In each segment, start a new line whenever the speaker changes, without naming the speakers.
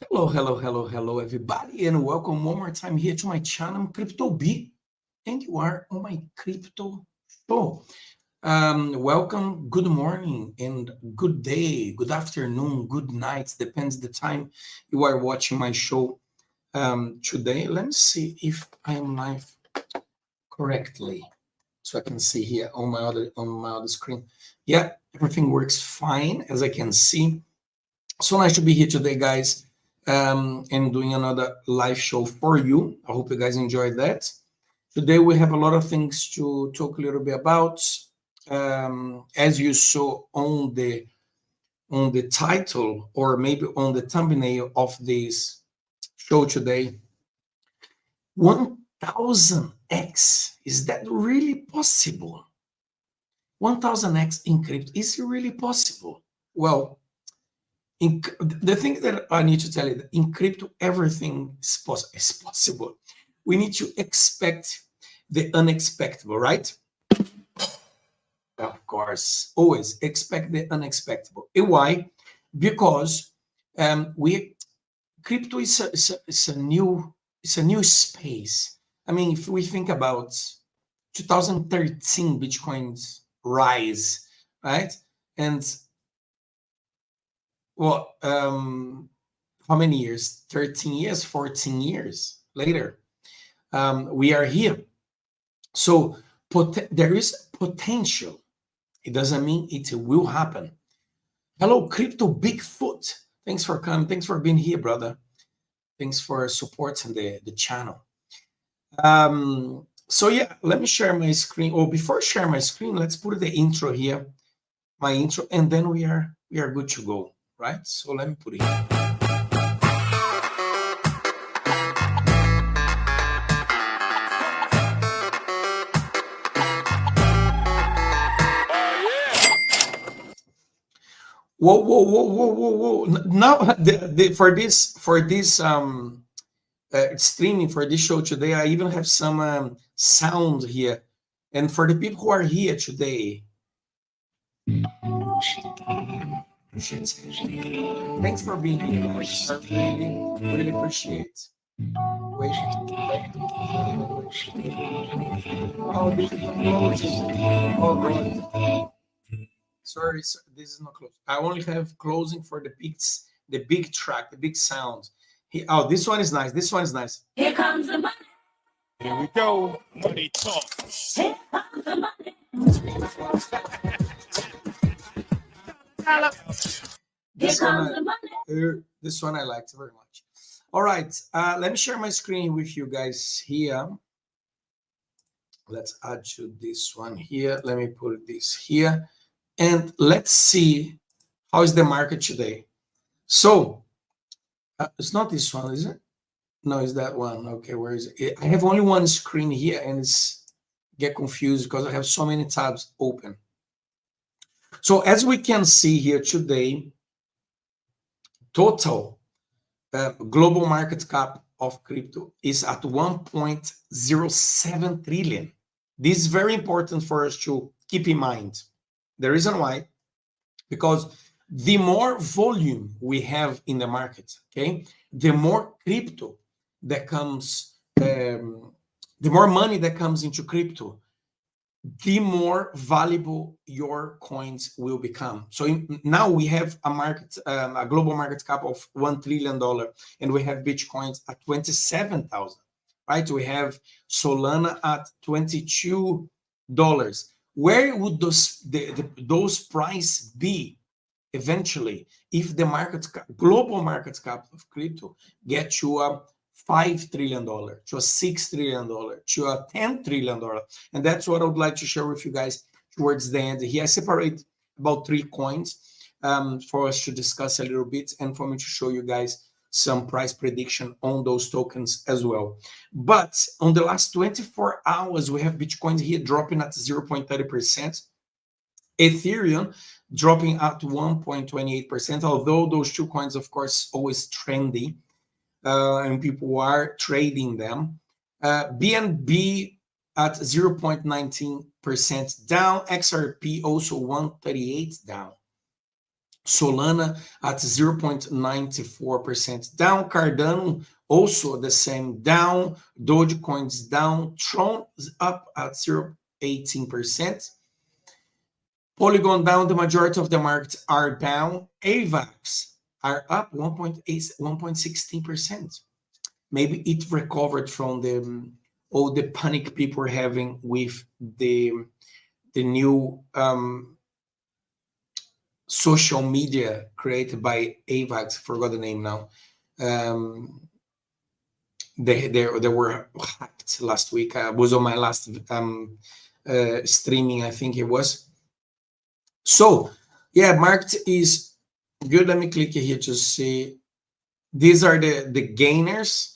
Hello, everybody, and welcome one more time here to my channel, Crypto B, and you are on my crypto show. Welcome, good morning, and good day, good afternoon, good night, depends the time you are watching my show today. Let me see if I am live correctly, so I can see here on my other screen. Yeah, everything works fine as I can see. So nice to be here today, guys, and doing another live show for you. I hope you guys enjoyed that. Today we have a lot of things to talk a little bit about. As you saw on the title or maybe on the thumbnail of this show today, 1000x, is that really possible? 1000x in crypto, is it really possible? Well, the thing that I need to tell you, that in crypto, everything is possible. We need to expect the unexpected, right? Of course, always expect the unexpected. Why? Because we crypto is a new space. I mean, if we think about 2013 Bitcoin's rise, right? And well, how many years? 13 years, 14 years later, we are here. So there is potential. It doesn't mean it will happen. Hello, Crypto Bigfoot. Thanks for coming. Thanks for being here, brother. Thanks for supporting the channel. So yeah, let me share my screen. Oh, before sharing my screen, let's put the intro here, my intro, and then we are good to go, right? So let me put it here. Whoa. Now for this streaming for this show today, I even have some sound here. And for the people who are here today, thanks for being here, guys. I really appreciate. Wait. Oh, this is not closing. Oh, God. Sorry, this is not close. I only have closing for the big track, the big sound. Oh, this one is nice. This one is nice. Here comes the money. Here we go. Money talk. Here comes the money. This one I liked very much. All right, let me share my screen with you guys here. Let's add to this one here. Let me put this here. And let's see how is the market today. So it's not this one, is it? No, it's that one. Okay, where is it? I have only one screen here, and it's get confused because I have so many tabs open. So as we can see here today, total global market cap of crypto is at 1.07 trillion. This is very important for us to keep in mind. The reason why, because the more volume we have in the market, okay, the more crypto that comes, the more money that comes into crypto, the more valuable your coins will become. So now we have a global market cap of $1 trillion, and we have Bitcoins at 27,000, right? We have Solana at $22. Where would those price be eventually if the global market cap of crypto get to a $5 trillion, to a $6 trillion, to a $10 trillion? And that's what I would like to share with you guys towards the end. Here I separate about 3 coins for us to discuss a little bit, and for me to show you guys some price prediction on those tokens as well. But on the last 24 hours, we have Bitcoin here dropping at 0.30%, Ethereum dropping at 1.28%, although those 2 coins, of course, always trendy, and people are trading them. BNB at 0.19% down, XRP also 138 down. Solana at 0.94% down. Cardano also the same down. Dogecoin's down. Tron is up at 0.18%. Polygon down. The majority of the markets are down. AVAX are up 1.16%. Maybe it recovered from the all the panic people are having with the new social media created by AVAX. Forgot the name now. They were hacked last week. Was on my last streaming, I think it was. So yeah, market is good. Let me click here to see. These are the gainers.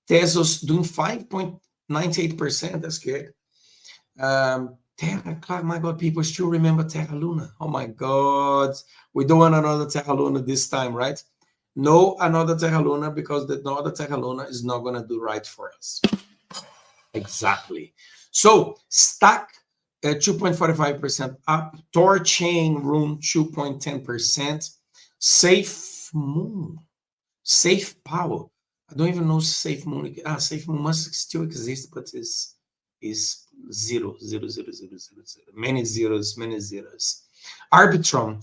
Tesos doing 5.98%. That's good. Terra, my God, people still remember Terra Luna. Oh my God, we don't want another Terra Luna this time, right? No, another Terra Luna, because the other Terra Luna is not going to do right for us. Exactly. So Stack 2.45% up. Torchain Room 2.10%. Safe Moon, Safe Power. I don't even know Safe Moon. Safe Moon must still exist, but is zero. Many zeros. Arbitrum,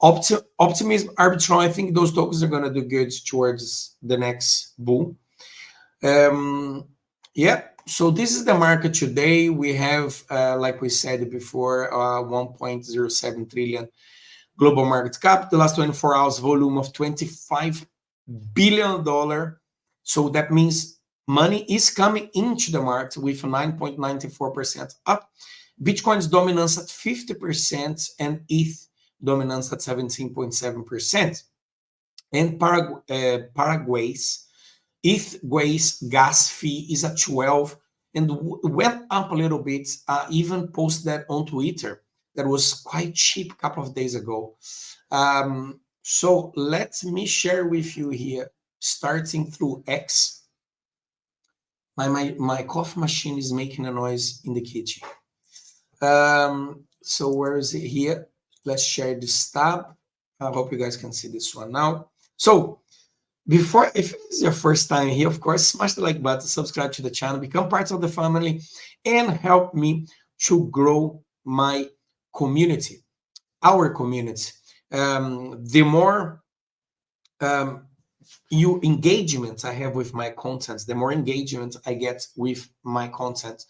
Optimism, Arbitrum. I think those tokens are going to do good towards the next bull. Yeah. So this is the market today. We have, like we said before, 1.07 trillion global market cap. The last 24 hours volume of $25 billion. So that means money is coming into the market with 9.94% up. Bitcoin's dominance at 50% and ETH dominance at 17.7%. And Paraguay's ETH's gas fee is at 12 and went up a little bit. Even posted that on Twitter. That was quite cheap a couple of days ago. So let me share with you here, starting through X. My coffee machine is making a noise in the kitchen. So where is it here? Let's share this tab. I hope you guys can see this one now. So before, if it's your first time here, of course, smash the like button, subscribe to the channel, become part of the family, and help me to grow my community, our community. The more engagement I have with my content, the more engagement I get with my content,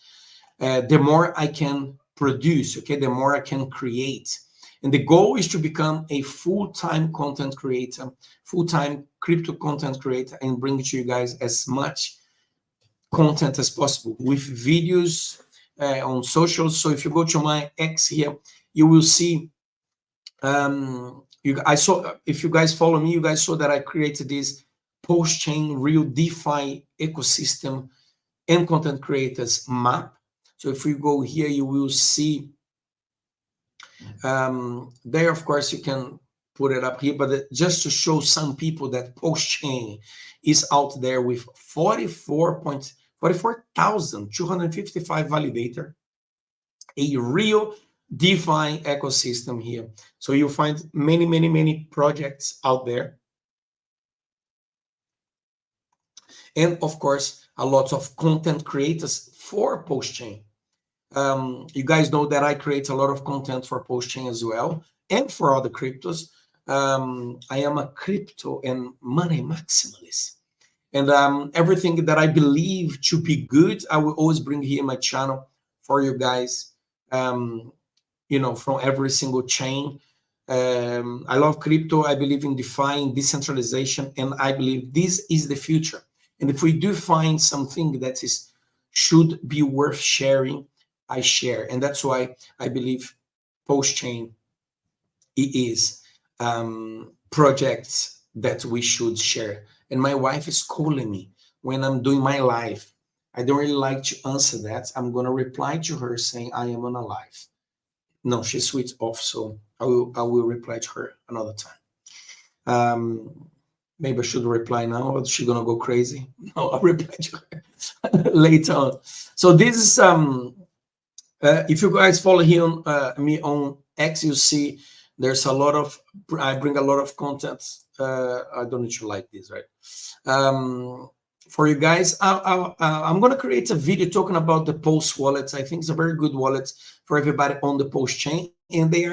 the more I can produce, okay, the more I can create. And the goal is to become a full-time content creator, full-time crypto content creator, and bring to you guys as much content as possible with videos on socials. So if you go to my X here, you will see, if you guys follow me, you guys saw that I created this post-chain real DeFi ecosystem and content creators map. So if you go here, you will see there, of course, you can put it up here, but just to show some people that post-chain is out there with 44,255 validator, a real DeFi ecosystem here. So you'll find many projects out there. And of course, a lot of content creators for post-chain. You guys know that I create a lot of content for post-chain as well, and for other cryptos. I am a crypto and money maximalist. And everything that I believe to be good, I will always bring here in my channel for you guys, from every single chain. I love crypto. I believe in DeFi, decentralization, and I believe this is the future. And if we do find something that should be worth sharing, I share. And that's why I believe post-chain is projects that we should share. And my wife is calling me when I'm doing my live. I don't really like to answer that. I'm going to reply to her saying I am on a live. No, she switched off, so I will reply to her another time. Maybe I should reply now, or is she going to go crazy? No, I'll reply to her later on. So this is... if you guys follow here me on X, you see There's a lot of, I bring a lot of content. I don't need to like this, right? For you guys, I'm going to create a video talking about the Pulse wallets. I think it's a very good wallet for everybody on the Pulse chain, and they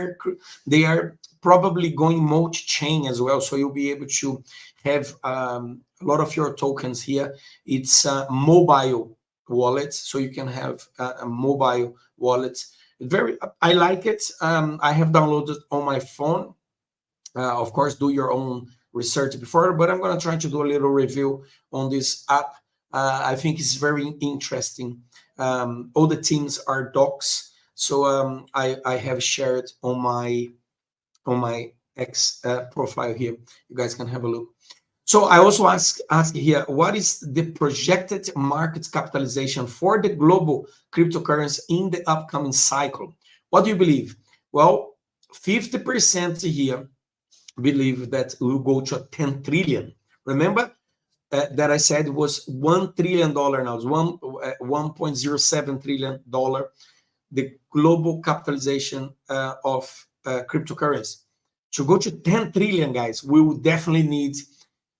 are probably going multi-chain as well. So you'll be able to have a lot of your tokens here. It's a mobile wallet, so you can have a mobile wallet. I like it. I have downloaded on my phone. Of course, do your own research before, but I'm going to try to do a little review on this app. I think it's very interesting. All the teams are docs, so I have shared on my X profile here. You guys can have a look. So I also ask here, what is the projected market capitalization for the global cryptocurrency in the upcoming cycle? What do you believe? Well, 50% here believe that it will go to 10 trillion. Remember that I said it was $1 trillion now. It's $1.07 trillion, the global capitalization of cryptocurrency. To go to 10 trillion, guys, we will definitely need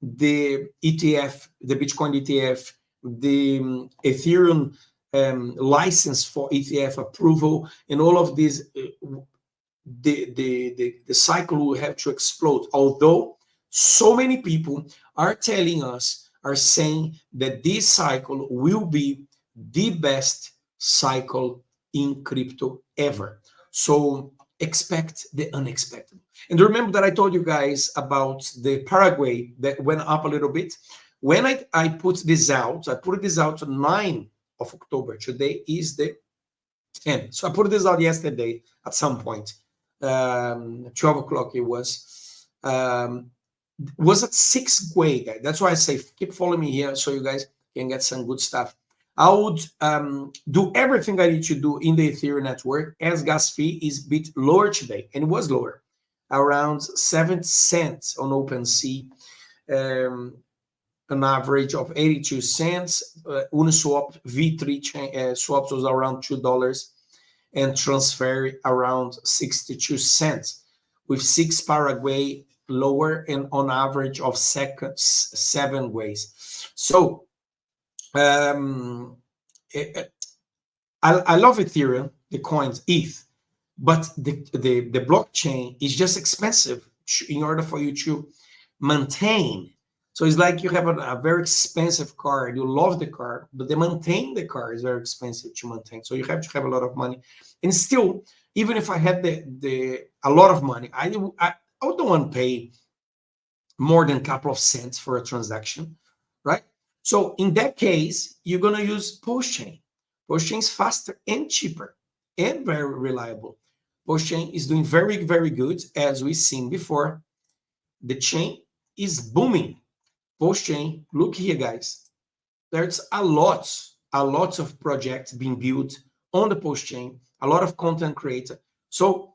the ETF, the Bitcoin ETF, the Ethereum license for ETF approval, and all of these. The cycle will have to explode. Although so many people are telling us, are saying that this cycle will be the best cycle in crypto ever. So expect the unexpected. And remember that I told you guys about the Paraguay that went up a little bit. When I put this out, I put this out on 9 of October. Today is the 10th. So I put this out yesterday at some point. 12 o'clock it was at 6 way, guys. That's why I say keep following me here so you guys can get some good stuff. I would do everything I need to do in the Ethereum network as gas fee is a bit lower today, and it was lower, around 7 cents on OpenSea, an average of 82 cents. Uniswap V3 chain, swaps was around $2, and transfer around 62 cents, with 6 Paraguay lower and on average of 7 ways. So I love Ethereum, the coins ETH, but the blockchain is just expensive in order for you to maintain. So it's like you have a very expensive car, you love the car, but maintain the car is very expensive to maintain. So you have to have a lot of money. And still, even if I had a lot of money, I don't want to pay more than a couple of cents for a transaction, right? So in that case, you're going to use Postchain. Postchain is faster and cheaper and very reliable. Postchain is doing very, very good, as we've seen before. The chain is booming. Postchain, look here, guys. There's a lot of projects being built on the Postchain, a lot of content created. So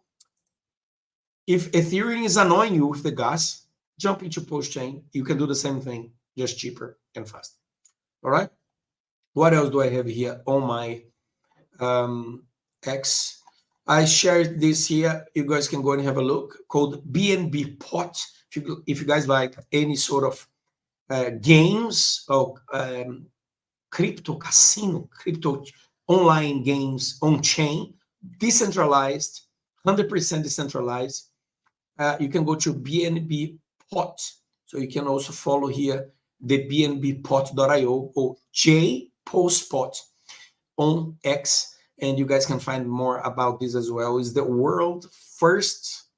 if Ethereum is annoying you with the gas, jump into Postchain. You can do the same thing, just cheaper and faster. All right. What else do I have here on my X? I shared this here. You guys can go and have a look. Called BNB Pot. If you guys like any sort of games or crypto casino, crypto online games on chain, decentralized, 100% decentralized, you can go to BNB Pot. So you can also follow here the bnbpot.io or jpostpot on X, and you guys can find more about this as well. It's the world first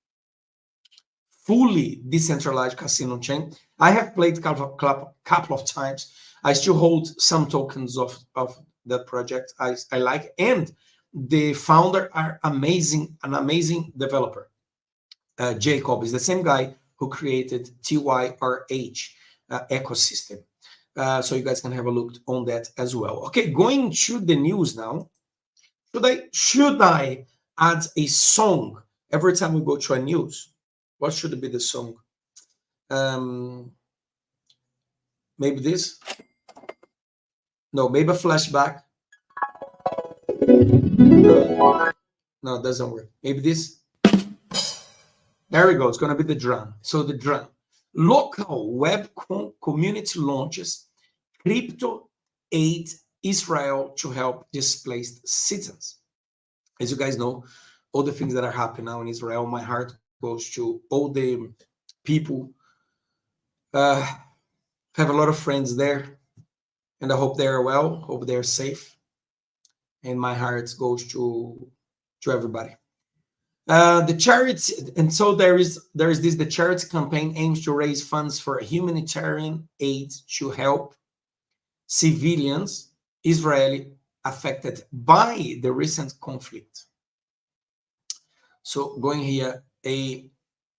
fully decentralized casino chain. I have played a couple of times. I still hold some tokens of that project. I like, and the founder are amazing, an amazing developer. Jacob is the same guy who created TYRH ecosystem. So you guys can have a look on that as well. Okay, going to the news now. Should I add a song every time we go to a news? What should be the song? Maybe this? No, maybe a flashback. No, it doesn't work. Maybe this? There we go. It's going to be the drum. So the drum. Local web community launches crypto aid Israel to help displaced citizens. As you guys know, all the things that are happening now in Israel, my heart goes to all the people. Have a lot of friends there, and I hope they are well, hope they are safe. And my heart goes to everybody. The charity, and so there is this. The charity campaign aims to raise funds for humanitarian aid to help civilians Israeli affected by the recent conflict. So going here, a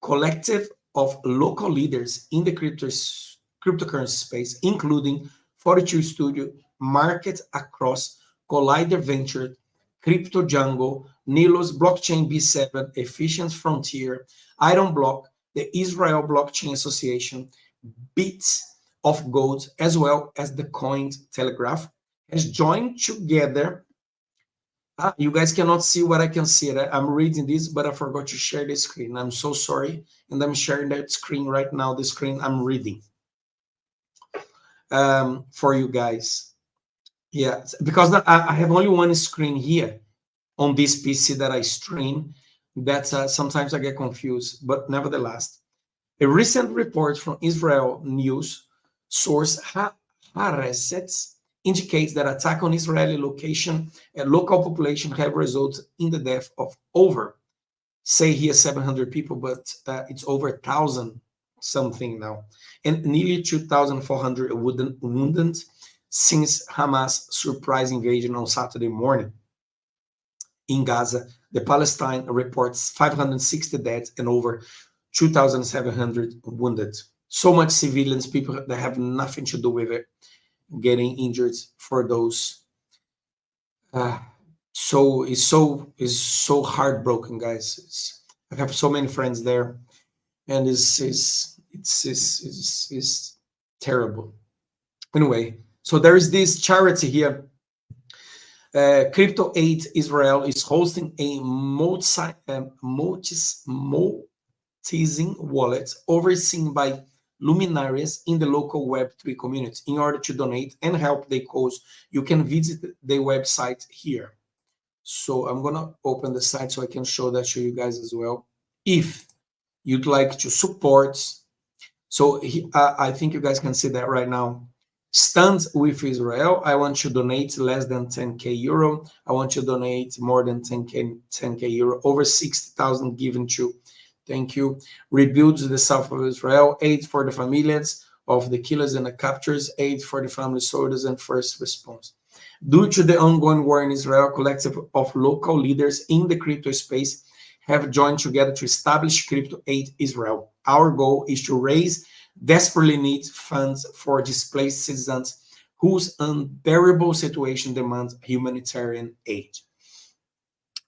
collective of local leaders in the cryptocurrency space, including 42 Studio, Market Across, Collider Venture, Crypto Jungle, Nilos, Blockchain B7, Efficient Frontier, Iron Block, the Israel Blockchain Association, Bits of Gold, as well as the Coin Telegraph, has joined together. You guys cannot see what I can see. I'm reading this, but I forgot to share the screen. I'm so sorry. And I'm sharing that screen right now, the screen I'm reading for you guys. Yeah, because I have only one screen here on this PC that I stream. That sometimes I get confused, but nevertheless. A recent report from Israel news source Haaretz indicates that attack on Israeli location and local population have resulted in the death of over, say here 700 people, but it's over 1,000 something now, and nearly 2,400 wounded since Hamas' surprise invasion on Saturday morning. In Gaza, the Palestine reports 560 dead and over 2,700 wounded. So much civilians, people that have nothing to do with it, getting injured for those. So it's so heartbroken, guys. I have so many friends there, and it's terrible. Anyway, so there is this charity here. Crypto Aid Israel is hosting a multi-season wallet overseen by luminaries in the local Web3 community. In order to donate and help the cause, you can visit the website here. So I'm gonna open the site so I can show that to you guys as well. If you'd like to support, so I think you guys can see that right now. Stand with Israel. I want to donate less than 10k euro. I want to donate more than 10k euro. Over 60,000 given to. Thank you. Rebuild the south of Israel. Aid for the families of the killers and the captors. Aid for the family soldiers and first response. Due to the ongoing war in Israel, a collective of local leaders in the crypto space have joined together to establish Crypto Aid Israel. Our goal is to raise desperately need funds for displaced citizens whose unbearable situation demands humanitarian aid.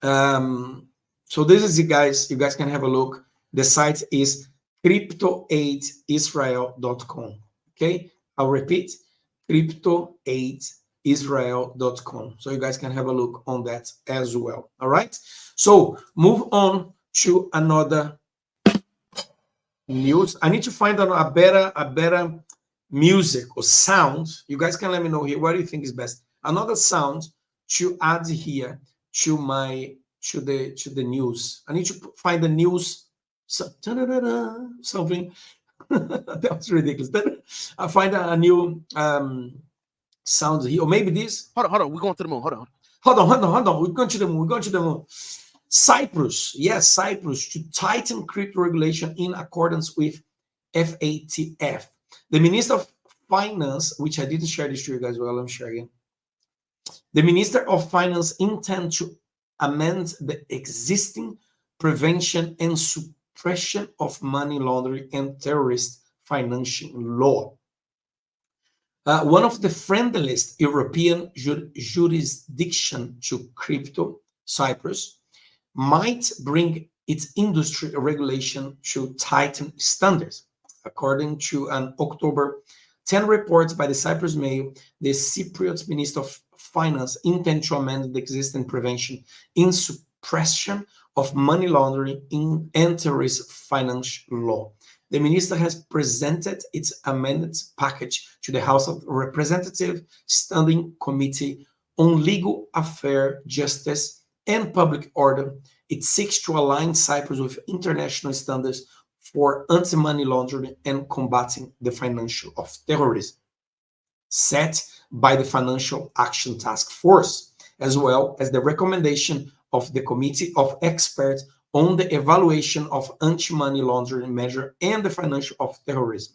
So this is, you guys can have a look. The site is cryptoaidisrael.com. Okay, I'll repeat, cryptoaidisrael.com. So you guys can have a look on that as well. All right, so move on to another news. I need to find a better music or sound. You guys can let me know here what do you think is best. Another sound to add here to the news. I need to find the news. Something that was ridiculous. Then I find a new sound here, or maybe this.
Hold on. We're going to the moon. Hold on.
We're going to the moon. Cyprus, yes, Cyprus, to tighten crypto regulation in accordance with FATF. The Minister of Finance, which I didn't share this to you guys, well, I'm sharing. The Minister of Finance intends to amend the existing prevention and suppression of money laundering and terrorist financing law. One of the friendliest European jurisdiction to crypto, Cyprus, might bring its industry regulation to tighten standards. According to an October 10 report by the Cyprus Mail, the Cypriot Minister of Finance intends to amend the existing prevention in suppression of money laundering and terrorist financial law. The minister has presented its amended package to the House of Representatives Standing Committee on Legal Affairs, Justice, and Public Order. It seeks to align Cyprus with international standards for anti-money laundering and combating the financial of terrorism, set by the Financial Action Task Force, as well as the recommendation of the Committee of Experts on the evaluation of anti-money laundering measure and the financial of terrorism.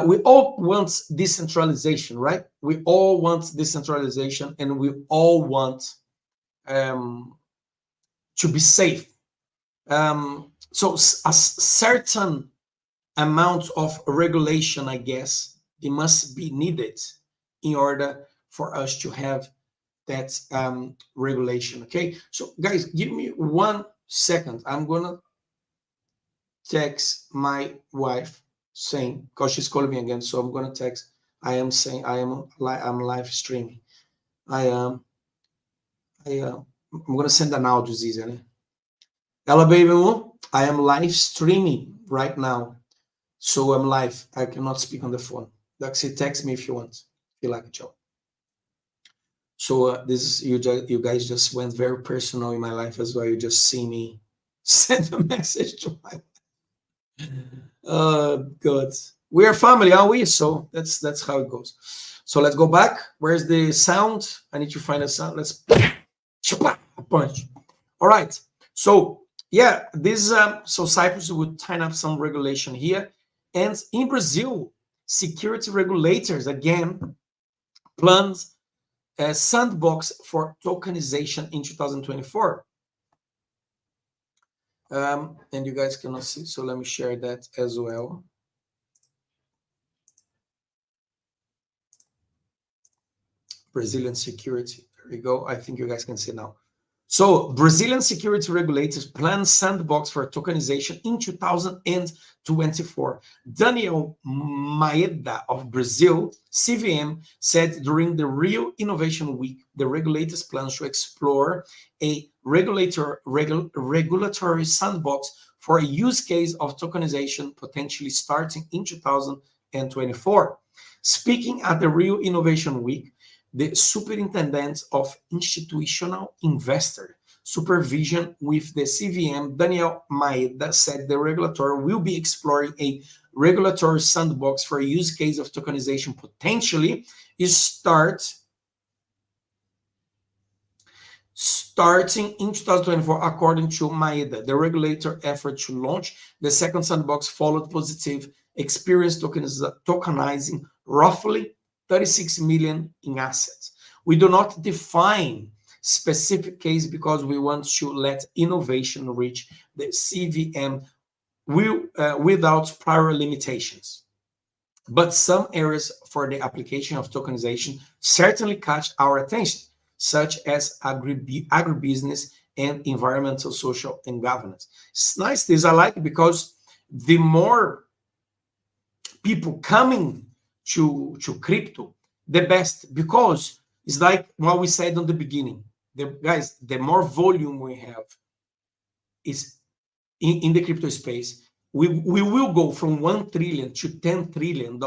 We all want decentralization, right? We all want decentralization, and we all want to be safe. So a certain amount of regulation, I guess, it must be needed in order for us to have that regulation. Okay, so guys, give me 1 second. I'm gonna text my wife saying, because she's calling me again, so I'm gonna text. I am saying I'm live streaming. I'm gonna send an audio, Zizia. Ela, baby, I am live streaming right now, so I'm live. I cannot speak on the phone. Daxi, text me if you want. Feel like a joke. So this is you guys just went very personal in my life as well. You just see me send a message to my God. We are family, aren't we? So that's how it goes. So let's go back. Where's the sound? I need to find a sound. Let's punch. All right. So yeah, this so Cyprus would tighten up some regulation here, and in Brazil, security regulators again plans a sandbox for tokenization in 2024. And you guys cannot see, so let me share that as well. Brazilian security. There we go. I think you guys can see now. So Brazilian security regulators plan sandbox for tokenization in 2024. Daniel Maeda of Brazil, CVM, said during the Rio Innovation Week, the regulators plan to explore a regulatory sandbox for a use case of tokenization potentially starting in 2024. Speaking at the Rio Innovation Week, the Superintendent of Institutional Investor Supervision with the CVM, Daniel Maeda, said the regulator will be exploring a regulatory sandbox for a use case of tokenization potentially starting in 2024, according to Maeda. The regulator effort to launch the second sandbox followed positive experience tokenizing roughly 36 million in assets. We do not define specific case because we want to let innovation reach the CVM without prior limitations. But some areas for the application of tokenization certainly catch our attention, such as agribusiness and environmental, social, and governance. It's nice. This I like because the more people coming to crypto, the best, because it's like what we said on the beginning. Guys, the more volume we have is in the crypto space, we will go from 1 trillion to $10 trillion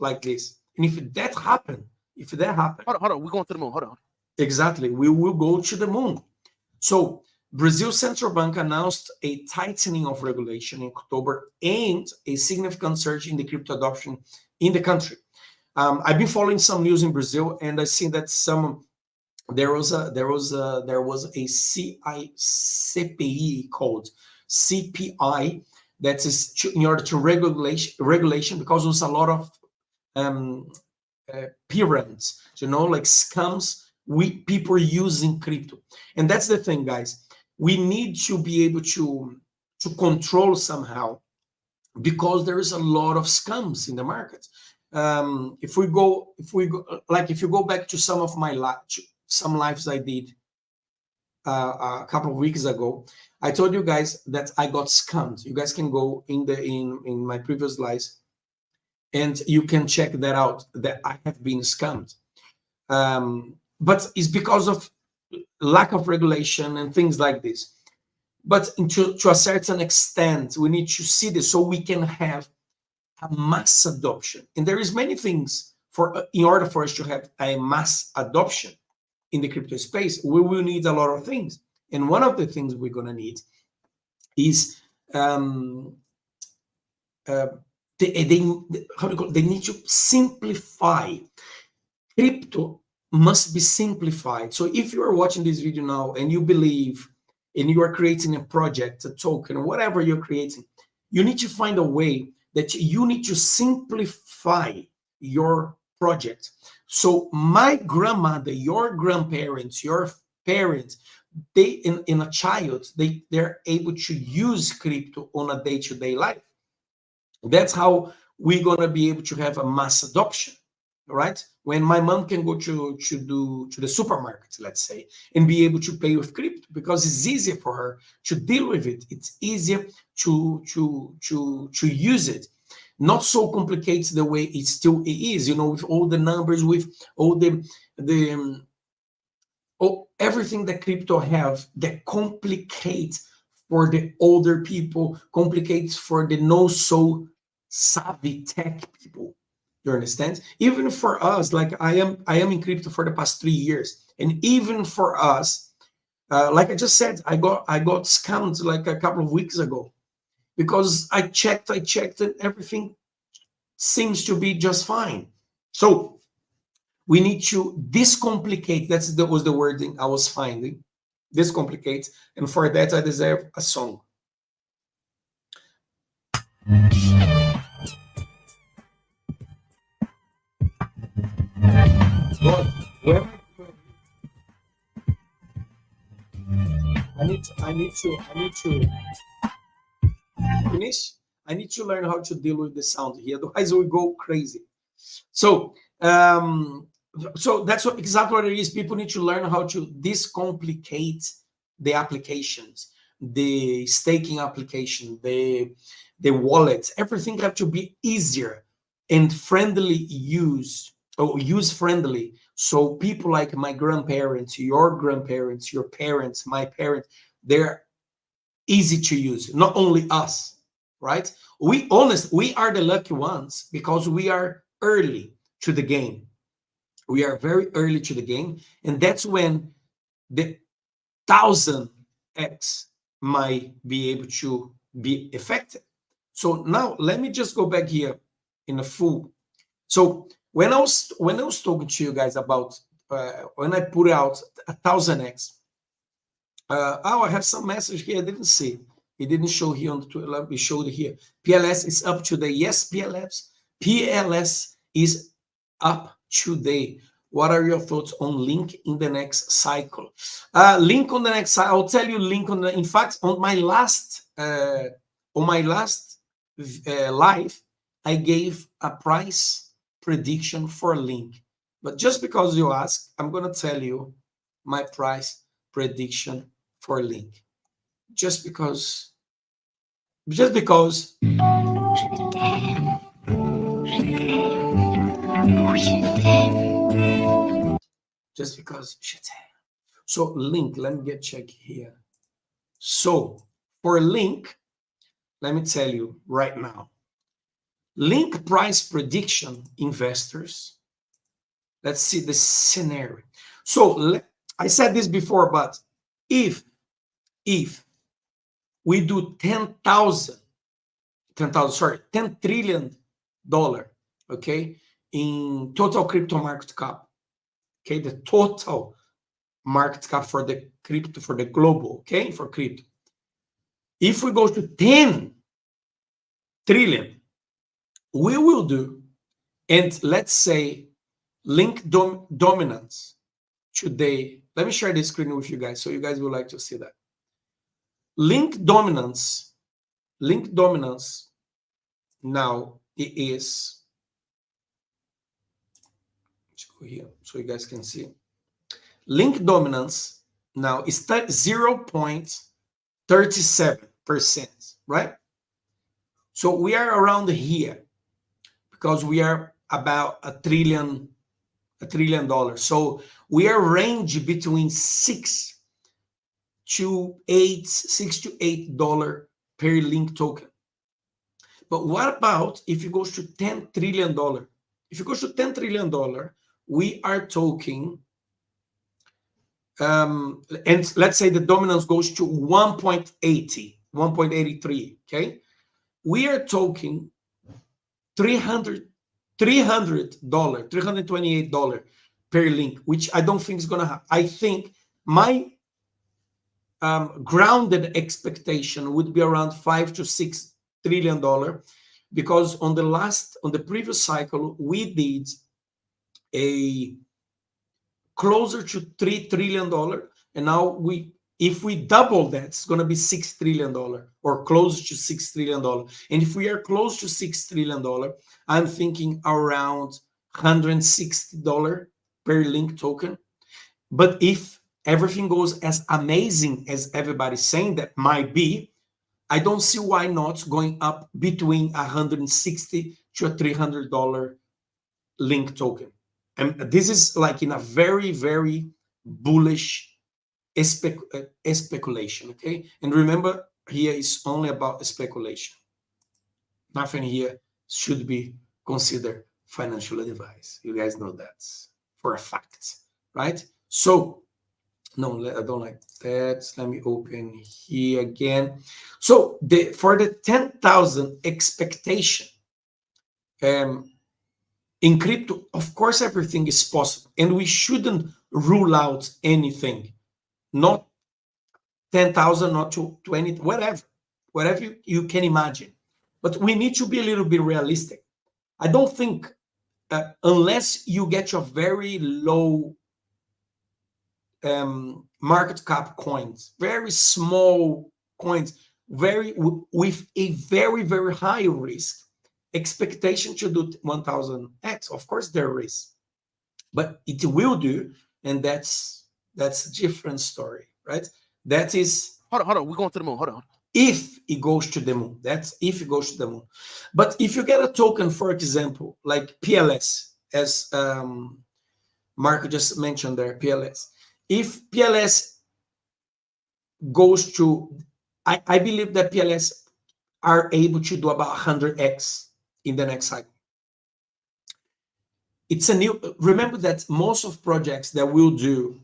like this. And if that happen,
hold on, we're going to the moon. Hold on.
Exactly, we will go to the moon. So Brazil's central bank announced a tightening of regulation in October and a significant surge in the crypto adoption in the country. I've been following some news in Brazil, and I see that there was a CPI called CPI that is in order to regulation because there's a lot of pyramids, like scams with people using crypto. And that's the thing, guys. We need to be able to control somehow, because there is a lot of scams in the market. If you go back to some of my lives I did a couple of weeks ago, I told you guys that I got scammed. You guys can go in my previous lives and you can check that out, that I have been scammed. But it's because of lack of regulation and things like this. But to a certain extent, we need to see this so we can have a mass adoption. And there is many things for in order for us to have a mass adoption in the crypto space. We will need a lot of things, and one of the things we're going to need is they need to simplify. Crypto must be simplified. So if you are watching this video now and you believe and you are creating a project, a token, whatever you're creating, you need to find a way that you need to simplify your project. So my grandmother, your grandparents, your parents, they in a child, they're able to use crypto on a day-to-day life. That's how we're going to be able to have a mass adoption, right? When my mom can go to the supermarket, let's say, and be able to pay with crypto because it's easier for her to deal with it. It's easier to use it. Not so complicated the way it still is, with all the numbers, with all the everything that crypto have that complicates for the older people, complicates for the no so savvy tech people. You understand? Even for us, like I am in crypto for the past 3 years, and even for us, like I just said, I got scammed like a couple of weeks ago because I checked, and everything seems to be just fine. So we need to discomplicate. That was the wording I was finding. Discomplicate, and for that I deserve a song. God, I need to finish. I need to learn how to deal with the sound here, otherwise we go crazy. So that's exactly what it is. People need to learn how to discomplicate the applications, the staking application, the wallets. Everything have to be easier and friendly use, or use friendly. So people like my grandparents, your parents, my parents, they're easy to use. Not only us, right? We are the lucky ones because we are early to the game. We are very early to the game, and that's when the 1000x might be able to be effective. So now let me just go back here in a full. So when I was talking to you guys about when I put out 1000x, I have some message here I didn't see. It didn't show here on the Twitter. Let me show it here. PLS is up today. Yes, PLS is up today. What are your thoughts on link in the next cycle? Link on the next cycle. I'll tell you link on the. In fact, on my last live, I gave a price prediction for link. But just because you ask, I'm gonna tell you my price prediction for link. Just because. Just because so link, let me get check here. So for link, let me tell you right now, link price prediction, investors. Let's see the scenario. So I said this before, but if we do $10 trillion, okay, in total crypto market cap, okay, the total market cap for the crypto, for the global, okay, for crypto. If we go to 10 trillion, we will do, and let's say link dominance today. Let me share this screen with you guys so you guys will like to see that. Link dominance now it is, let's go here so you guys can see. Link dominance now is 0.37%, right? So we are around here because we are about $1 trillion $1 trillion. So we are range between $6 to $8 per link token. But what about if it goes to $10 trillion? If it goes to $10 trillion, we are talking, and let's say the dominance goes to 1.80, 1.83, okay? We are talking $328 per link, which I don't think is going to happen. I think my grounded expectation would be around $5 to $6 trillion, because on the previous cycle we did a closer to $3 trillion, and now if we double that, it's going to be $6 trillion or close to $6 trillion. And if we are close to $6 trillion, I'm thinking around $160 per link token. But if everything goes as amazing as everybody's saying that might be, I don't see why not going up between $160 to a $300 link token. And this is like in a very, very bullish speculation, okay? And remember, here is only about speculation. Nothing here should be considered financial advice. You guys know that for a fact, right? So, no, I don't like that. Let me open here again. So for the 10,000 expectation, in crypto, of course, everything is possible, and we shouldn't rule out anything. Not 10,000, not to 20, whatever you can imagine. But we need to be a little bit realistic. I don't think, unless you get your very low market cap coins, very small coins, with a very, very high risk, expectation to do 1000x, of course there is, but it will do, and that's a different story, right? That is,
hold on, we're going to the moon. Hold on.
If it goes to the moon, that's if it goes to the moon. But if you get a token, for example, like PLS, as Marco just mentioned there, PLS, if PLS goes to, I believe that PLS are able to do about 100x in the next cycle. It's a new, remember that most of projects that will do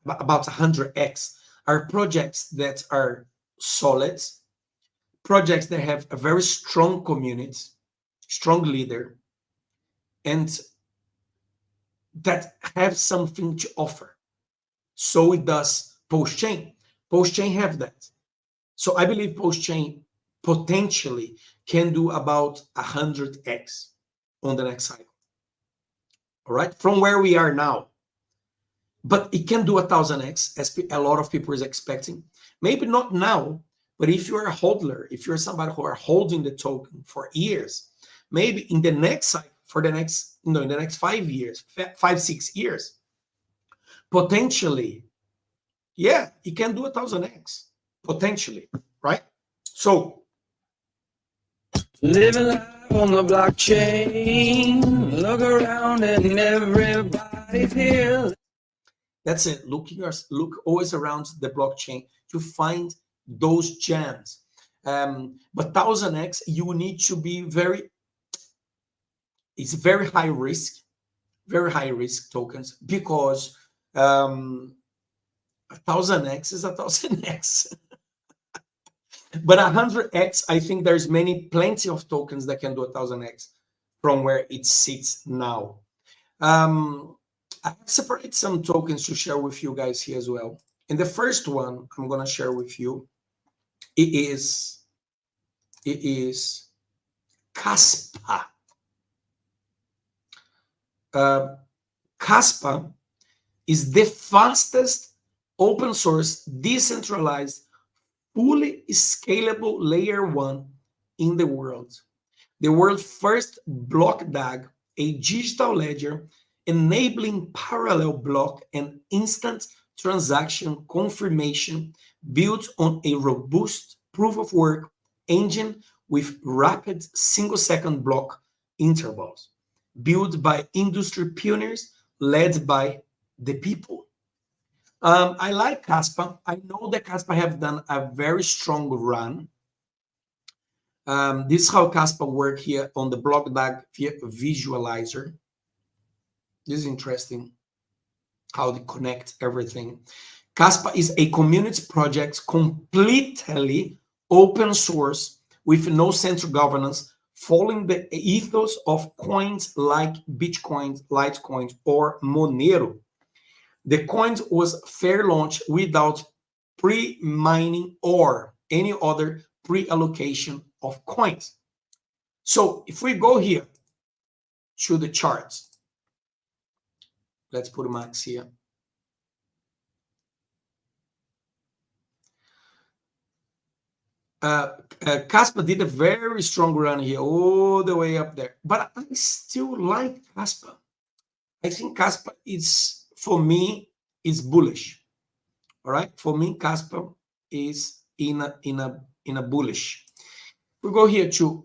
about 100x are projects that are solid, projects that have a very strong community, strong leader, and that have something to offer. So it does post-chain. Post-chain have that. So I believe post-chain potentially can do about 100x on the next cycle. All right, from where we are now. But it can do 1000x, as a lot of people is expecting. Maybe not now, but if you're a hodler, if you're somebody who are holding the token for years, maybe in the next cycle, for the next, in the next 5 years, 5-6 years, potentially, yeah, it can do 1000x, potentially, right? So,
living life on the blockchain, look around and everybody's here.
That's it. Look always around the blockchain to find those gems. But 1000x, you need to be it's very high risk tokens, because 1000x is 1000x. But 100x, I think there's plenty of tokens that can do 1000x from where it sits now. I separate some tokens to share with you guys here as well. And the first one I'm going to share with you, it is Caspa. Caspa is the fastest open source, decentralized, fully scalable layer 1 in the world. The world's first block DAG, a digital ledger enabling parallel block and instant transaction confirmation, built on a robust proof of work engine with rapid single-second block intervals, built by industry pioneers led by the people. I like Caspa. I know that Caspa have done a very strong run. This is how Caspa work here on the BlockDAG visualizer. This is interesting how they connect everything. Caspa is a community project completely open source with no central governance, following the ethos of coins like Bitcoin, Litecoin, or Monero. The coin was fair launch without pre-mining or any other pre-allocation of coins. So if we go here to the charts, let's put Max here. Caspa did a very strong run here, all the way up there. But I still like Caspa. I think Caspa is, for me, is bullish. All right, for me, Caspa is in a bullish. We go here to.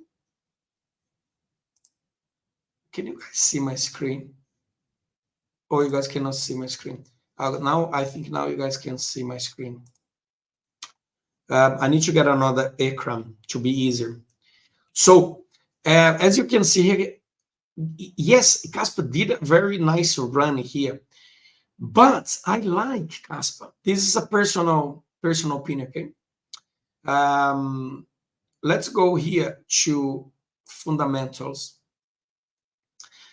Can you guys see my screen? Oh, you guys cannot see my screen. Now I think now you guys can see my screen. I need to get another ecran to be easier. So as you can see here, yes, Caspa did a very nice run here, but I like Caspa. This is a personal opinion. Okay, let's go here to fundamentals.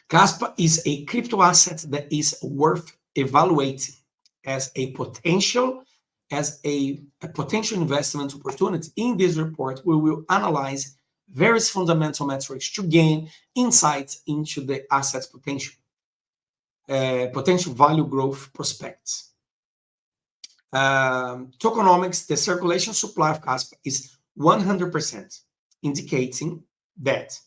Caspa is a crypto asset that is worth evaluating as a potential investment opportunity. In this report, we will analyze various fundamental metrics to gain insights into the asset's potential value growth prospects. Tokenomics, the circulation supply of Caspa is 100%, indicating that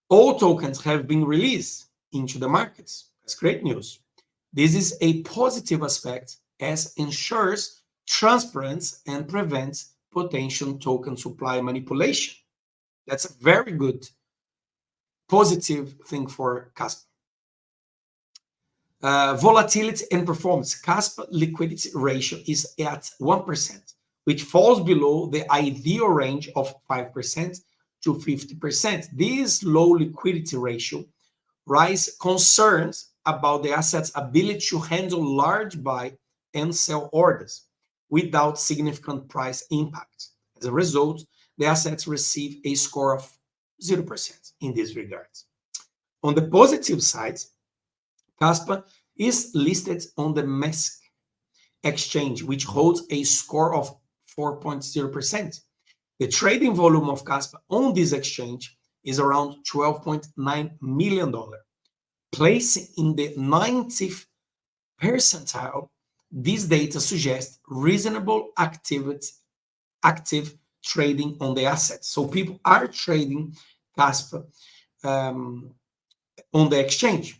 all tokens have been released into the markets. That's great news. This is a positive aspect as ensures transparency and prevents potential token supply manipulation. That's a very good positive thing for Caspa. Volatility and performance. Caspa liquidity ratio is at 1%, which falls below the ideal range of 5% to 50%. This low liquidity ratio raises concerns about the asset's ability to handle large buy and sell orders without significant price impact. As a result, the assets receive a score of 0% in this regard. On the positive side, Caspa is listed on the MESC exchange, which holds a score of 4.0%. The trading volume of Caspa on this exchange is around $12.9 million, placing in the 90th percentile. This data suggests reasonable active trading on the assets. So people are trading Caspa on the exchange.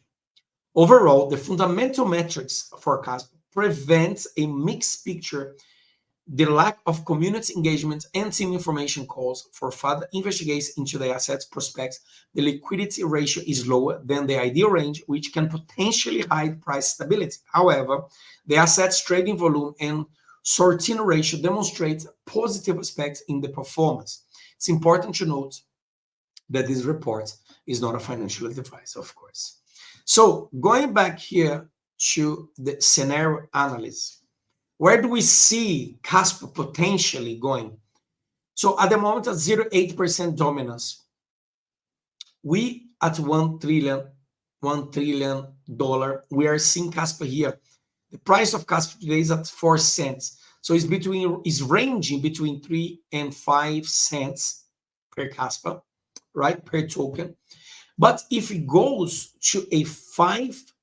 Overall, the fundamental metrics for Caspa prevent a mixed picture. The lack of community engagement and team information calls for further investigation into the assets prospects. The liquidity ratio is lower than the ideal range, which can potentially hide price stability. However, the assets trading volume and sorting ratio demonstrate positive aspects in the performance. It's important to note that this report is not a financial advice, of course. So going back here to the scenario analysis, where do we see Caspa potentially going? So at the moment, at 0.8% dominance, we at $1 trillion, we are seeing Caspa here. The price of Caspa today is at 4 cents. So it's ranging between 3 and 5 cents per Caspa, right? Per token. But if it goes to a $5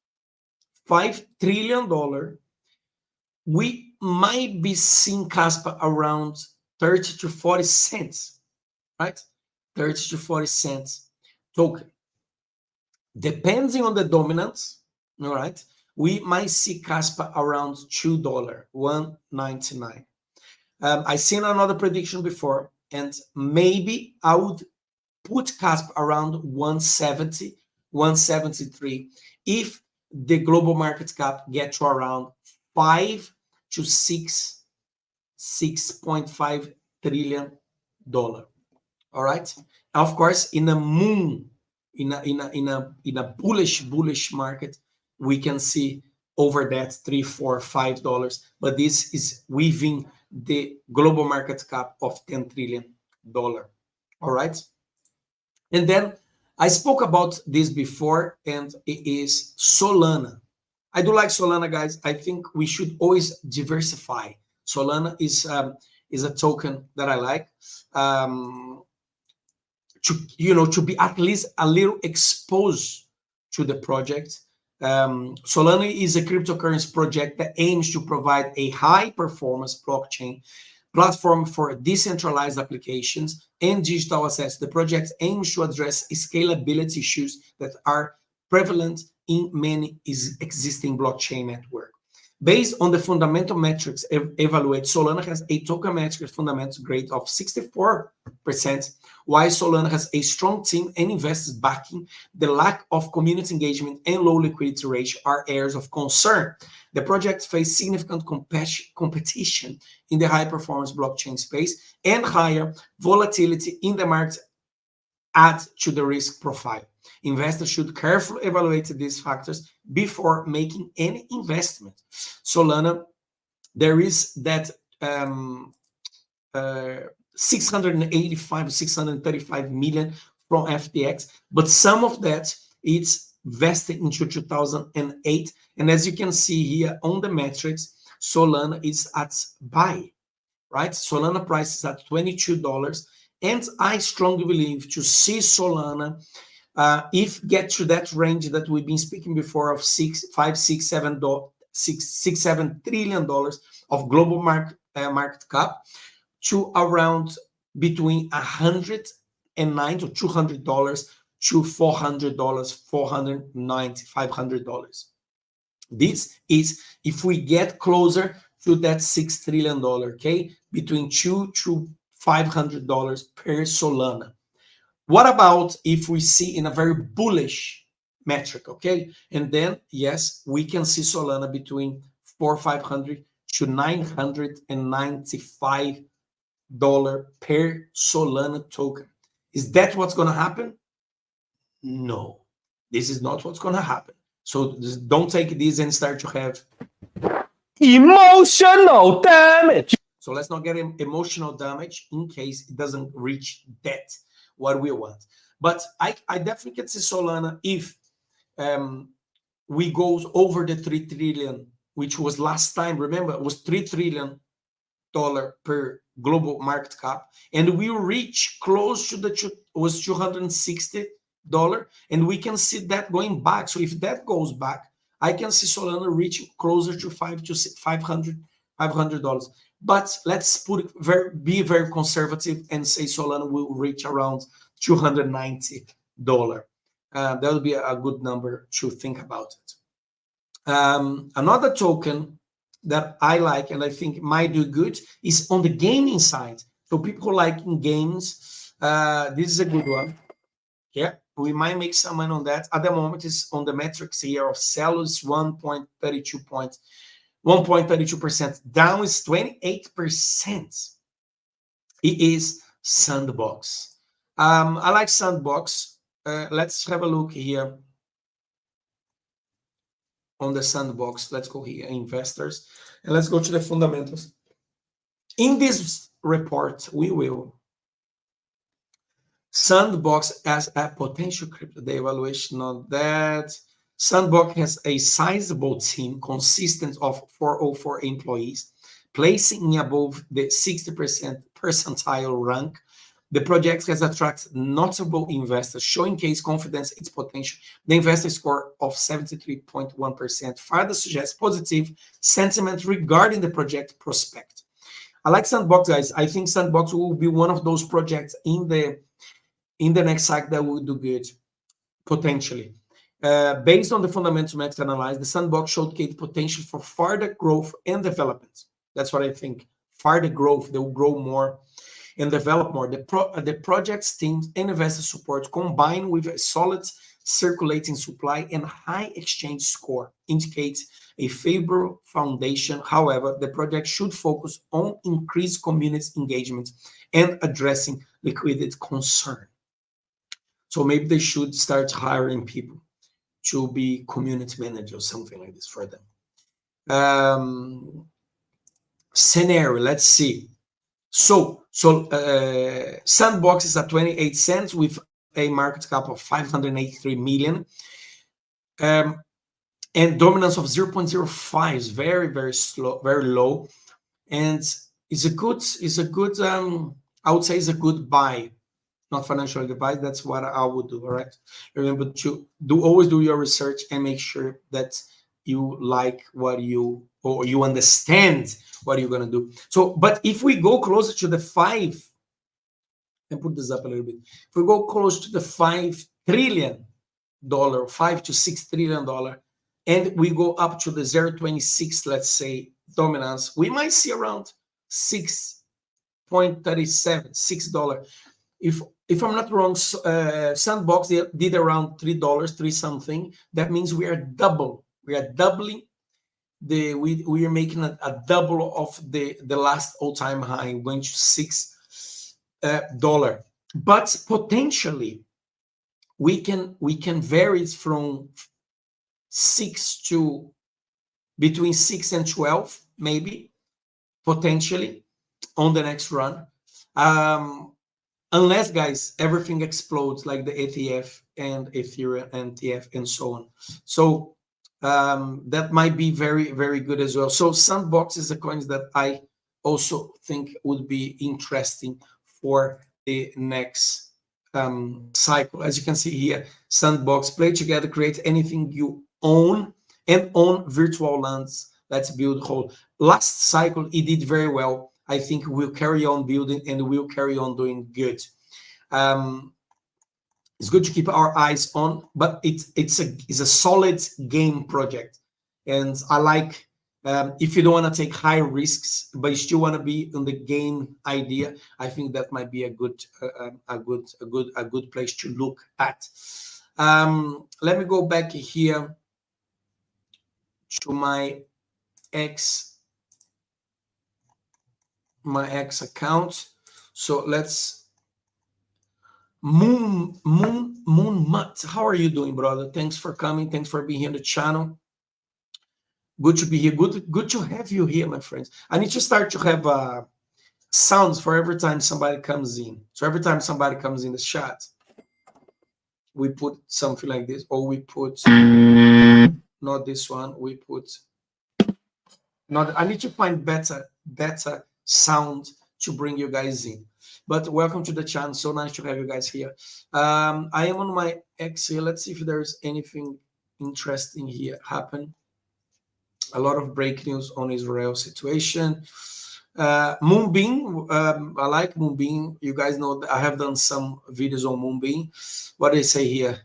trillion, we might be seeing Caspa around 30 to 40 cents, right? 30 to 40 cents token. Depending on the dominance, all right, we might see Caspa around $2, $1.99. I seen another prediction before, and maybe I would put Caspa around 170, 173 if the global market cap get to around 5 to 6.5 trillion dollar. All right. Of course, in a bullish market, we can see over that $3, $4, $5. But this is within the global market cap of $10 trillion. All right. And then I spoke about this before, and it is Solana. I do like Solana, guys. I think we should always diversify. Solana is a token that I like. To be at least a little exposed to the project. Solana is a cryptocurrency project that aims to provide a high-performance blockchain platform for decentralized applications and digital assets. The project aims to address scalability issues that are prevalent in many existing blockchain networks. Based on the fundamental metrics evaluated, Solana has a token metric fundamental grade of 64%, while Solana has a strong team and investors backing. The lack of community engagement and low liquidity ratio are areas of concern. The project faces significant competition in the high-performance blockchain space, and higher volatility in the market add to the risk profile. Investors should carefully evaluate these factors before making any investment. Solana, there is that 685, 635 million from FTX, but some of that it's vested into 2008. And as you can see here on the metrics, Solana is at buy, right? Solana price is at $22. And I strongly believe to see Solana, if get to that range that we've been speaking before of $6, $7 trillion of global market cap, to around between $109 to $200 to $400, $490, $500. This is if we get closer to that $6 trillion, okay, between $2 to $500 per Solana. What about if we see in a very bullish metric, okay? And then, yes, we can see Solana between $400 to $995 per Solana token. Is that what's going to happen? No, this is not what's going to happen. So don't take this and start to have
emotional damage.
So let's not get emotional damage in case it doesn't reach that, what we want. But I definitely can see Solana if we goes over the 3 trillion, which was last time, remember, it was $3 trillion per global market cap, and we reach close to was $260, and we can see that going back. So if that goes back, I can see Solana reaching closer to $500. But let's be very conservative and say Solana will reach around $290. That would be a good number to think about it. Another token that I like and I think might do good is on the gaming side. So people liking games, this is a good one. Yeah, we might make some money on that. At the moment, it's on the metrics here of sellers 1.32%, down is 28%. It is Sandbox. I like Sandbox. Let's have a look here on the Sandbox. Let's go here, investors, and let's go to the fundamentals. In this report, we will Sandbox as a potential crypto. The evaluation on that. Sandbox has a sizable team consistent of 404 employees, placing above the 60% percentile rank. The project has attracted notable investors, showing case confidence in its potential. The investor score of 73.1% further suggests positive sentiment regarding the project prospect. I like Sandbox, guys. I think Sandbox will be one of those projects in the next cycle that will do good, potentially. Based on the fundamental metrics analyzed, the Sandbox showcased potential for further growth and development. That's what I think. Further growth, they will grow more and develop more. The project's teams and investor support, combined with a solid circulating supply and high exchange score indicates a favorable foundation. However, the project should focus on increased community engagement and addressing liquidity concern. So maybe they should start hiring people to be community managers or something like this for them. Scenario, let's see. So Sandbox is at 28 cents with a market cap of 583 million. And dominance of 0.05 is very, very slow, very low. And it's a good, I would say it's a good buy, not financial advice. That's what I would do. All right. Remember to always do your research and make sure that you like what you, or you understand what you're going to do. So, but if we go closer to the 5, and put this up a little bit, if we go close to the $5 trillion, $5 to $6 trillion, and we go up to the 0.26, let's say, dominance, we might see around 6.37, $6. If I'm not wrong, Sandbox did around $3, 3 something. That means we are double. We are doubling we are making a double of the last all-time high, went to $6. But potentially we can vary from 6 to between 6 and 12, maybe potentially on the next run, unless, guys, everything explodes like the ETF and Ethereum and ETF and so on. So that might be very, very good as well. So Sandbox is a coin that I also think would be interesting for the next cycle. As you can see here, Sandbox, play together, create anything you own, and own virtual lands. Let's build whole. Last cycle, it did very well. I think we'll carry on building and we'll carry on doing good. It's good to keep our eyes on, but it's a solid game project, and I like if you don't want to take high risks, but you still want to be in the game idea. I think that might be a good place to look at. Let me go back here to my X account. So let's Moon Mutt, how are you doing, brother? Thanks for coming. Thanks for being here on the channel. Good to be here. Good to have you here, my friends. I need to start to have sounds for every time somebody comes in. So every time somebody comes in the chat, we put something like this, or we put not this one. We put not. I need to find better sound to bring you guys in. But welcome to the channel. So nice to have you guys here. I am on my X here. Let's see if there's anything interesting here happen. A lot of breaking news on Israel situation. Moonbeam, I like Moonbeam. You guys know that I have done some videos on Moonbeam. What do they say here?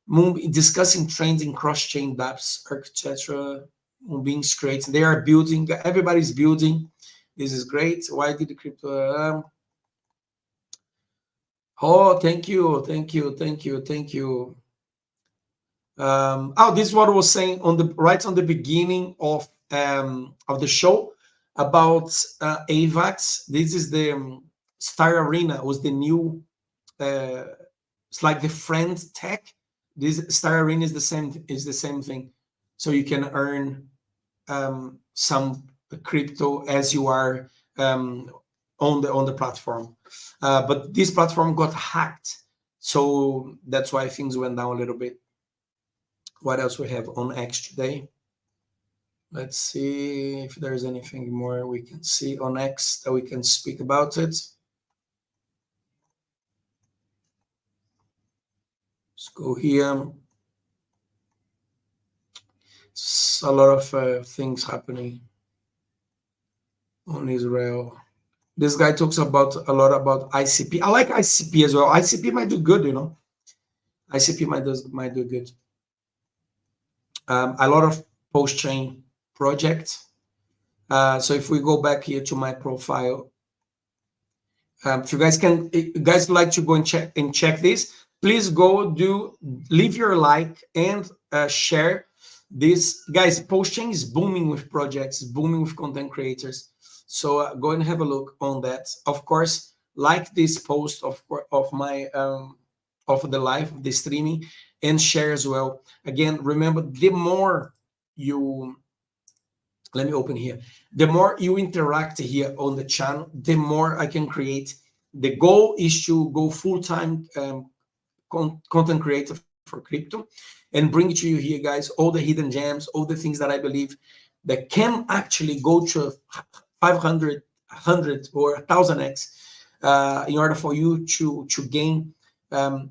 Moonbeam discussing trends in cross-chain dApps architecture. Moonbeam's great. They are building. Everybody's building. This is great. Why did the crypto? Oh, thank you. Oh, this is what I was saying on the beginning of the show about AVAX. This is the Star Arena was the new. It's like the friend tech. This Star Arena is the same thing. So you can earn some crypto as you are on the platform. But this platform got hacked, so that's why things went down a little bit. What else we have on X today? Let's see if there's anything more we can see on X that we can speak about it. Let's go here. It's a lot of things happening on Israel. This guy talks a lot about ICP. I like ICP as well. ICP might do good, you know. ICP might do good. A lot of post-chain projects. So if we go back here to my profile, if you guys like to go and check this, Please go leave your like and share this. Guys, Postchain is booming with projects, booming with content creators. So go and have a look on that. Of course, like this post of my of the live, the streaming, and share as well. Again, remember, the more you, let me open here, the more you interact here on the channel, the more I can create. The goal is to go full-time content creator for crypto and bring to you here, guys, all the hidden gems, all the things that I believe that can actually go to 500, 100, or 1000x in order for you to gain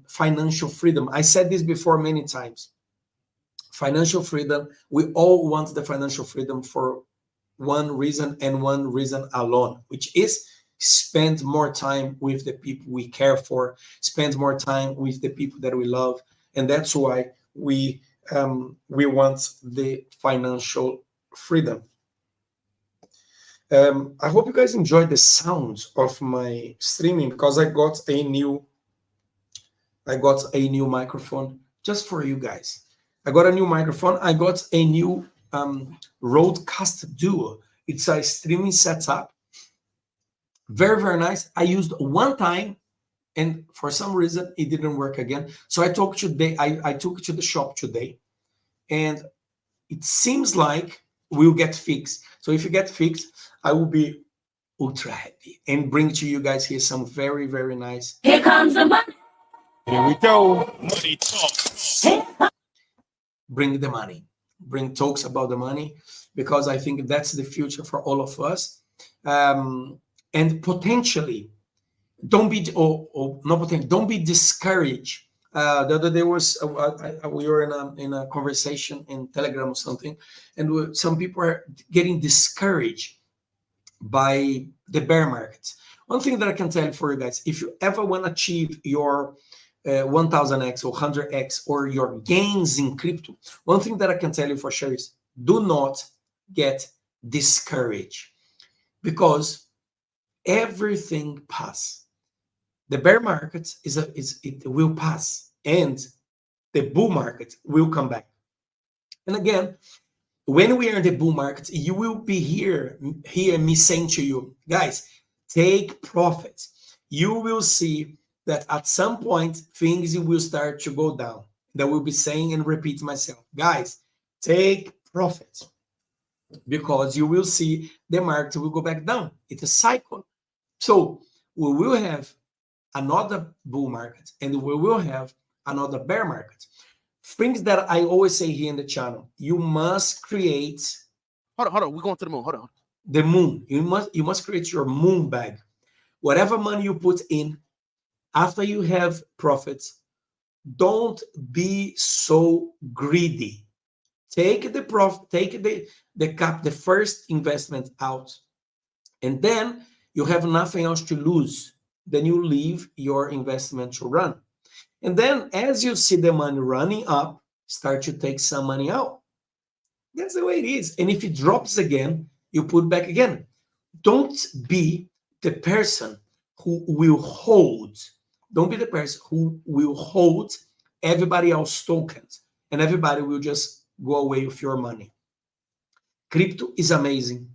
financial freedom. I said this before many times. Financial freedom, we all want the financial freedom for one reason and one reason alone, which is spend more time with the people we care for, spend more time with the people that we love. And that's why we want the financial freedom. I hope you guys enjoyed the sounds of my streaming, because I got a new microphone just for you guys. I got a new microphone. I got a new Rodecaster Duo. It's a streaming setup. Very, very nice. I used one time, and for some reason it didn't work again. So I took it to the shop today, and it seems like we'll get fixed. So if you get fixed, I will be ultra happy and bring to you guys here some very, very nice.
Here comes the money.
Here we go. Money talk.
Bring the money. Bring talks about the money, because I think that's the future for all of us. And potentially, don't be don't be discouraged. The other day we were in a conversation in Telegram or something, and some people are getting discouraged by the bear market. One thing that I can tell you for you guys, if you ever want to achieve your 1000x or 100x or your gains in crypto, one thing that I can tell you for sure is do not get discouraged, because everything passes. The bear market it will pass, and the bull market will come back. And again, when we are in the bull market, you will be hear me saying to you, guys, take profits. You will see that at some point things will start to go down. That will be saying and repeat myself, guys, take profits, because you will see the market will go back down. It's a cycle. So we will have another bull market, and we will have another bear market. Things that I always say here in the channel, you must create.
Hold on. We're going to the moon. Hold on.
The moon. You must create your moon bag. Whatever money you put in, after you have profits, don't be so greedy. Take the profit, take the first investment out, and then you have nothing else to lose. Then you leave your investment to run. And then as you see the money running up, start to take some money out. That's the way it is. And if it drops again, you put back again. Don't be the person who will hold. Don't be the person who will hold everybody else's tokens, and everybody will just go away with your money. Crypto is amazing.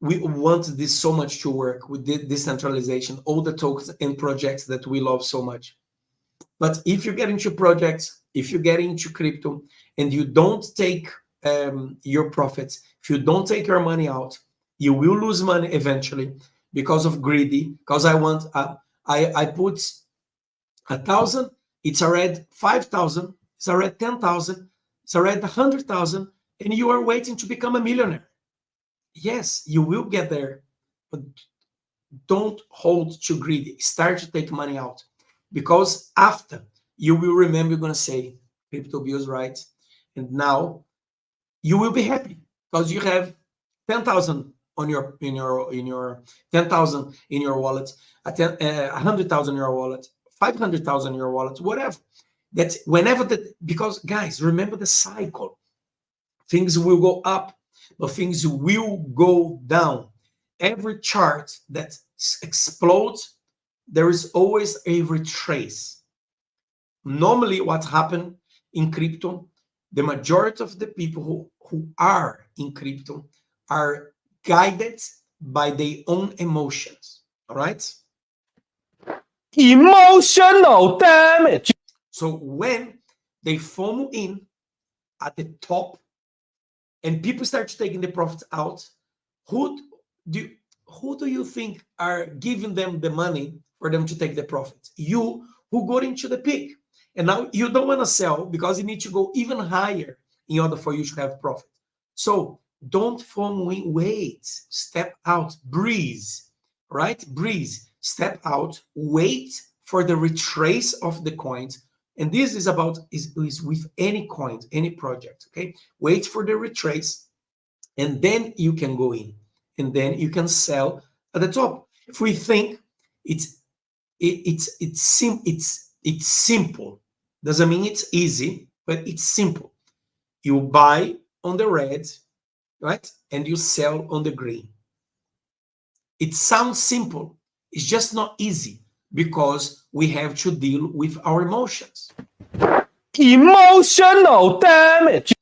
We want this so much to work with the decentralization, all the tokens and projects that we love so much. But if you get into projects, if you get into crypto, and you don't take your profits, if you don't take your money out, you will lose money eventually because of greedy. Because I put 1,000, it's already 5,000, it's already 10,000, it's already 100,000, and you are waiting to become a millionaire. Yes, you will get there, but don't hold too greedy. Start to take money out, because after you will remember, you're going to say, Crypto Bill's right. And now you will be happy because you have 10,000 on your 10,000 in your wallet, 100,000 in your wallet, 500,000 in your wallet, whatever. That's whenever because guys, remember the cycle. Things will go up, but things will go down. Every chart that explodes, there is always a retrace. normally what happened in crypto, the majority of the people who are in crypto are guided by their own emotions. All right.
Emotional damage.
So when they FOMO in at the top and people start taking the profits out, who do you think are giving them the money for them to take the profits? You, who got into the peak. And now you don't want to sell because you need to go even higher in order for you to have profit. So don't FOMO in, wait, step out, breathe, right? Breathe, step out, wait for the retrace of the coins. And this is about, is with any coin, any project, okay? Wait for the retrace, and then you can go in, and then you can sell at the top. If we think it's simple, doesn't mean it's easy, but it's simple. You buy on the red, right? And you sell on the green. It sounds simple. It's just not easy because we have to deal with our emotions.
Emotional damage.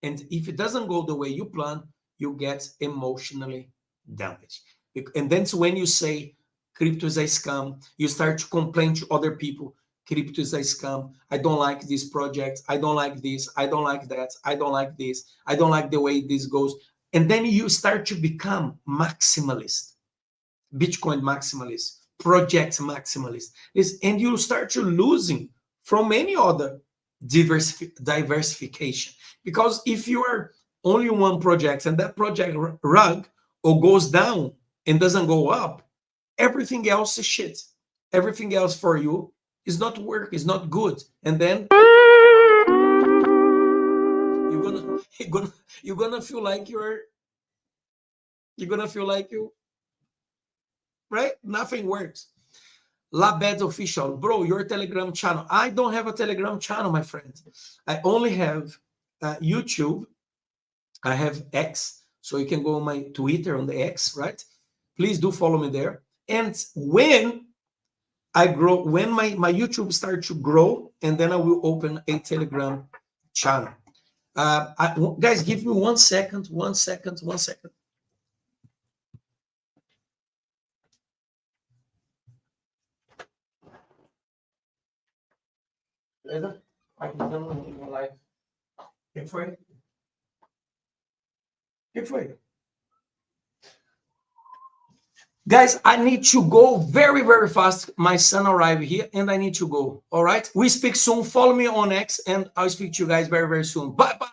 And if it doesn't go the way you plan, you get emotionally damaged. And that's when you say crypto is a scam. You start to complain to other people. Crypto is a scam. I don't like this project. I don't like this. I don't like that. I don't like this. I don't like the way this goes. And then you start to become maximalist, Bitcoin maximalist, project maximalist. And you start to losing from any other diversification. Because if you are only one project and that project rug or goes down and doesn't go up, everything else is shit. Everything else for you is not work, is not good. And then you're gonna feel like you're gonna feel like you, right? Nothing works. Labed official, bro, your Telegram channel. I don't have a Telegram channel, my friend. I only have YouTube. I have X, so you can go on my Twitter on the X, right? Please do follow me there. And when I grow, when my YouTube starts to grow, and then I will open a Telegram channel. Guys, give me 1 second, 1 second, 1 second. Que foi? Que foi? Guys, I need to go very, very fast. My son arrived here and I need to go. All right. We speak soon. Follow me on X and I'll speak to you guys very, very soon. Bye bye.